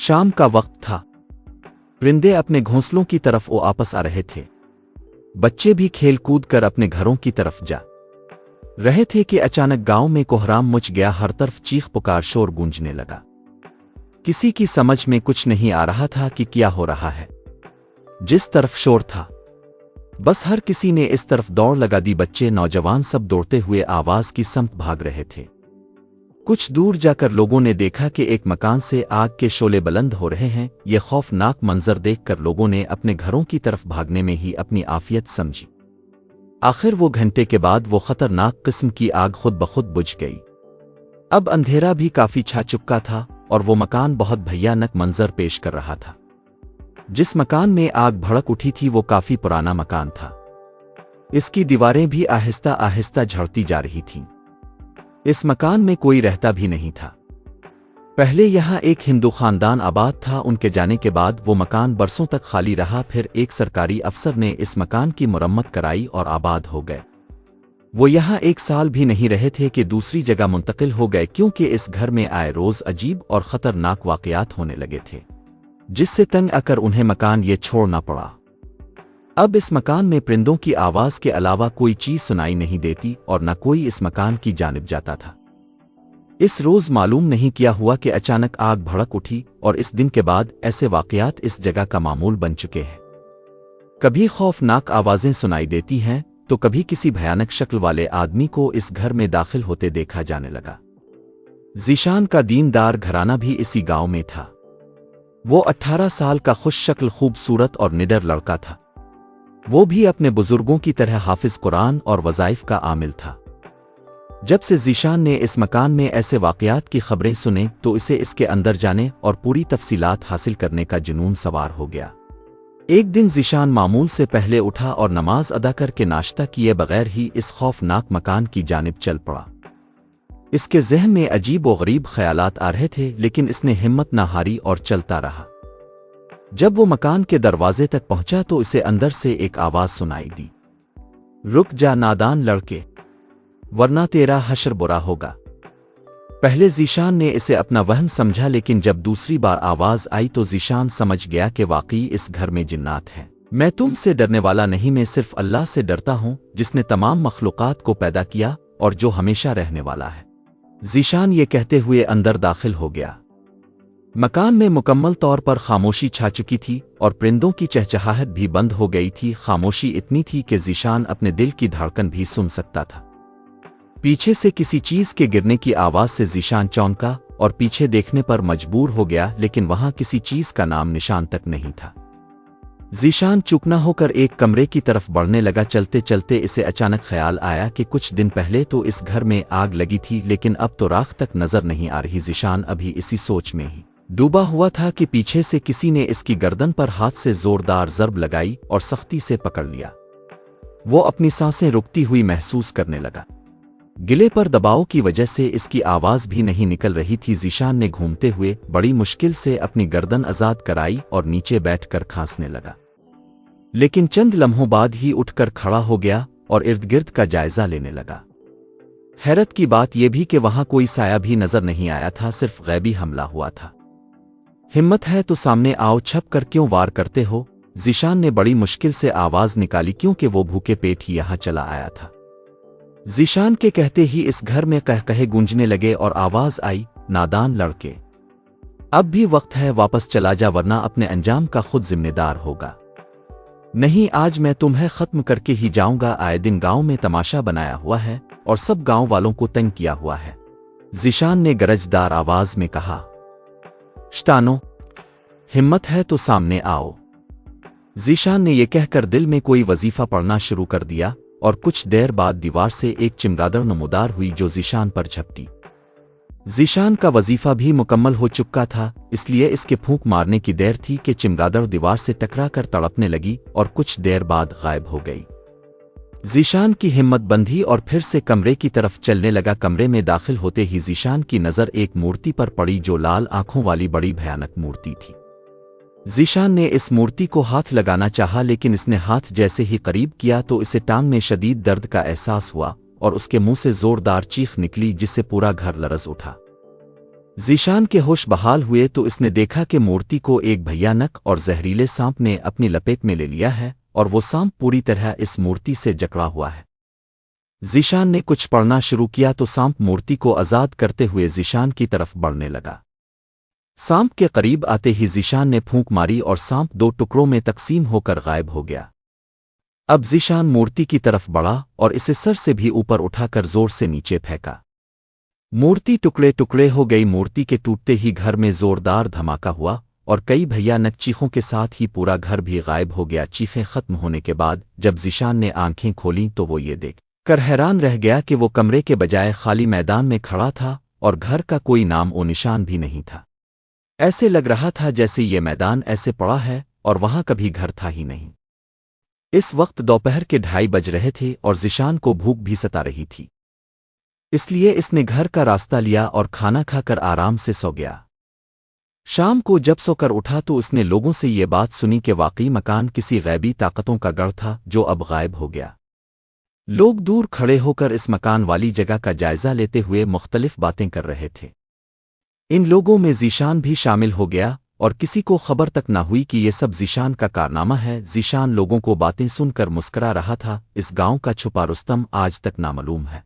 شام کا وقت تھا۔ پرندے اپنے گھونسلوں کی طرف واپس آ رہے تھے۔ بچے بھی کھیل کود کر اپنے گھروں کی طرف جا رہے تھے کہ اچانک گاؤں میں کوہرام مچ گیا، ہر طرف چیخ پکار شور گونجنے لگا۔ کسی کی سمجھ میں کچھ نہیں آ رہا تھا کہ کیا ہو رہا ہے۔ جس طرف شور تھا بس ہر کسی نے اس طرف دوڑ لگا دی۔ بچے، نوجوان سب دوڑتے ہوئے آواز کی سمت بھاگ رہے تھے۔ کچھ دور جا کر لوگوں نے دیکھا کہ ایک مکان سے آگ کے شعلے بلند ہو رہے ہیں۔ یہ خوفناک منظر دیکھ کر لوگوں نے اپنے گھروں کی طرف بھاگنے میں ہی اپنی عافیت سمجھی۔ آخر وہ گھنٹے کے بعد وہ خطرناک قسم کی آگ خود بخود بجھ گئی۔ اب اندھیرا بھی کافی چھا چکا تھا اور وہ مکان بہت بھیانک منظر پیش کر رہا تھا۔ جس مکان میں آگ بھڑک اٹھی تھی وہ کافی پرانا مکان تھا۔ اس کی دیواریں بھی آہستہ آہستہ جھڑتی جا رہی تھیں۔ اس مکان میں کوئی رہتا بھی نہیں تھا۔ پہلے یہاں ایک ہندو خاندان آباد تھا، ان کے جانے کے بعد وہ مکان برسوں تک خالی رہا۔ پھر ایک سرکاری افسر نے اس مکان کی مرمت کرائی اور آباد ہو گئے۔ وہ یہاں ایک سال بھی نہیں رہے تھے کہ دوسری جگہ منتقل ہو گئے، کیونکہ اس گھر میں آئے روز عجیب اور خطرناک واقعات ہونے لگے تھے، جس سے تنگ آ کر انہیں مکان یہ چھوڑنا پڑا۔ اب اس مکان میں پرندوں کی آواز کے علاوہ کوئی چیز سنائی نہیں دیتی اور نہ کوئی اس مکان کی جانب جاتا تھا۔ اس روز معلوم نہیں کیا ہوا کہ اچانک آگ بھڑک اٹھی، اور اس دن کے بعد ایسے واقعات اس جگہ کا معمول بن چکے ہیں۔ کبھی خوفناک آوازیں سنائی دیتی ہیں تو کبھی کسی بھیانک شکل والے آدمی کو اس گھر میں داخل ہوتے دیکھا جانے لگا۔ ذیشان کا دیندار گھرانہ بھی اسی گاؤں میں تھا۔ وہ 18 سال کا خوش شکل، خوبصورت اور نڈر لڑکا تھا۔ وہ بھی اپنے بزرگوں کی طرح حافظ قرآن اور وظائف کا عامل تھا۔ جب سے ذیشان نے اس مکان میں ایسے واقعات کی خبریں سنیں تو اسے اس کے اندر جانے اور پوری تفصیلات حاصل کرنے کا جنون سوار ہو گیا۔ ایک دن ذیشان معمول سے پہلے اٹھا اور نماز ادا کر کے ناشتہ کیے بغیر ہی اس خوفناک مکان کی جانب چل پڑا۔ اس کے ذہن میں عجیب و غریب خیالات آ رہے تھے، لیکن اس نے ہمت نہ ہاری اور چلتا رہا۔ جب وہ مکان کے دروازے تک پہنچا تو اسے اندر سے ایک آواز سنائی دی، رک جا نادان لڑکے، ورنہ تیرا حشر برا ہوگا۔ پہلے ذیشان نے اسے اپنا وہم سمجھا، لیکن جب دوسری بار آواز آئی تو ذیشان سمجھ گیا کہ واقعی اس گھر میں جنات ہیں۔ میں تم سے ڈرنے والا نہیں، میں صرف اللہ سے ڈرتا ہوں جس نے تمام مخلوقات کو پیدا کیا اور جو ہمیشہ رہنے والا ہے۔ ذیشان یہ کہتے ہوئے اندر داخل ہو گیا۔ مکان میں مکمل طور پر خاموشی چھا چکی تھی اور پرندوں کی چہچہاہٹ بھی بند ہو گئی تھی۔ خاموشی اتنی تھی کہ ذیشان اپنے دل کی دھڑکن بھی سن سکتا تھا۔ پیچھے سے کسی چیز کے گرنے کی آواز سے ذیشان چونکا اور پیچھے دیکھنے پر مجبور ہو گیا، لیکن وہاں کسی چیز کا نام نشان تک نہیں تھا۔ ذیشان چپ نہ ہو کر ایک کمرے کی طرف بڑھنے لگا۔ چلتے چلتے اسے اچانک خیال آیا کہ کچھ دن پہلے تو اس گھر میں آگ لگی تھی، لیکن اب تو راکھ تک نظر نہیں آ رہی۔ ذیشان ابھی اسی سوچ میں ہی ڈوبا ہوا تھا کہ پیچھے سے کسی نے اس کی گردن پر ہاتھ سے زوردار ضرب لگائی اور سختی سے پکڑ لیا۔ وہ اپنی سانسیں رکتی ہوئی محسوس کرنے لگا۔ گلے پر دباؤ کی وجہ سے اس کی آواز بھی نہیں نکل رہی تھی۔ ذیشان نے گھومتے ہوئے بڑی مشکل سے اپنی گردن آزاد کرائی اور نیچے بیٹھ کر کھانسنے لگا، لیکن چند لمحوں بعد ہی اٹھ کر کھڑا ہو گیا اور ارد گرد کا جائزہ لینے لگا۔ حیرت کی بات یہ بھی کہ وہاں کوئی سایہ بھی نظر نہیں آیا تھا، صرف غیبی حملہ ہوا تھا۔ ہمت ہے تو سامنے آؤ، چھپ کر کیوں وار کرتے ہو؟ ذیشان نے بڑی مشکل سے آواز نکالی، کیونکہ وہ بھوکے پیٹ ہی یہاں چلا آیا تھا۔ ذیشان کے کہتے ہی اس گھر میں قہقہے گونجنے لگے اور آواز آئی، نادان لڑکے، اب بھی وقت ہے، واپس چلا جا ورنہ اپنے انجام کا خود ذمہ دار ہوگا۔ نہیں، آج میں تمہیں ختم کر کے ہی جاؤں گا۔ آئے دن گاؤں میں تماشا بنایا ہوا ہے اور سب گاؤں والوں کو تنگ کیا ہوا ہے، ذیشان نے گرجدار آواز میں کہا۔ شتانو، ہمت ہے تو سامنے آؤ۔ ذیشان نے یہ کہہ کر دل میں کوئی وظیفہ پڑھنا شروع کر دیا اور کچھ دیر بعد دیوار سے ایک چمگادڑ نمودار ہوئی جو ذیشان پر جھپٹی۔ ذیشان کا وظیفہ بھی مکمل ہو چکا تھا، اس لیے اس کے پھونک مارنے کی دیر تھی کہ چمگادڑ دیوار سے ٹکرا کر تڑپنے لگی اور کچھ دیر بعد غائب ہو گئی۔ ذیشان کی ہمت بندھی اور پھر سے کمرے کی طرف چلنے لگا۔ کمرے میں داخل ہوتے ہی ذیشان کی نظر ایک مورتی پر پڑی جو لال آنکھوں والی بڑی بھیانک مورتی تھی۔ ذیشان نے اس مورتی کو ہاتھ لگانا چاہا، لیکن اس نے ہاتھ جیسے ہی قریب کیا تو اسے ٹانگ میں شدید درد کا احساس ہوا اور اس کے منہ سے زوردار چیخ نکلی جس سے پورا گھر لرز اٹھا۔ ذیشان کے ہوش بحال ہوئے تو اس نے دیکھا کہ مورتی کو ایک بھیانک اور زہریلے سانپ نے اپنی لپیٹ میں لے لیا ہے اور وہ سانپ پوری طرح اس مورتی سے جکڑا ہوا ہے۔ ذیشان نے کچھ پڑھنا شروع کیا تو سانپ مورتی کو آزاد کرتے ہوئے ذیشان کی طرف بڑھنے لگا۔ سانپ کے قریب آتے ہی ذیشان نے پھونک ماری اور سانپ 2 ٹکڑوں میں تقسیم ہو کر غائب ہو گیا۔ اب ذیشان مورتی کی طرف بڑھا اور اسے سر سے بھی اوپر اٹھا کر زور سے نیچے پھینکا۔ مورتی ٹکڑے ٹکڑے ہو گئی۔ مورتی کے ٹوٹتے ہی گھر میں زوردار دھماکہ ہوا اور کئی بھیانک چیخوں کے ساتھ ہی پورا گھر بھی غائب ہو گیا۔ چیخیں ختم ہونے کے بعد جب ذیشان نے آنکھیں کھولیں تو وہ یہ دیکھ کر حیران رہ گیا کہ وہ کمرے کے بجائے خالی میدان میں کھڑا تھا اور گھر کا کوئی نام و نشان بھی نہیں تھا۔ ایسے لگ رہا تھا جیسے یہ میدان ایسے پڑا ہے اور وہاں کبھی گھر تھا ہی نہیں۔ اس وقت دوپہر کے 2:30 بج رہے تھے اور ذیشان کو بھوک بھی ستا رہی تھی، اس لیے اس نے گھر کا راستہ لیا اور کھانا کھا کر آرام سے سو گیا۔ شام کو جب سو کر اٹھا تو اس نے لوگوں سے یہ بات سنی کہ واقعی مکان کسی غیبی طاقتوں کا گڑھ تھا جو اب غائب ہو گیا۔ لوگ دور کھڑے ہو کر اس مکان والی جگہ کا جائزہ لیتے ہوئے مختلف باتیں کر رہے تھے۔ ان لوگوں میں ذیشان بھی شامل ہو گیا اور کسی کو خبر تک نہ ہوئی کہ یہ سب ذیشان کا کارنامہ ہے۔ ذیشان لوگوں کو باتیں سن کر مسکرا رہا تھا۔ اس گاؤں کا چھپا رستم آج تک نامعلوم ہے۔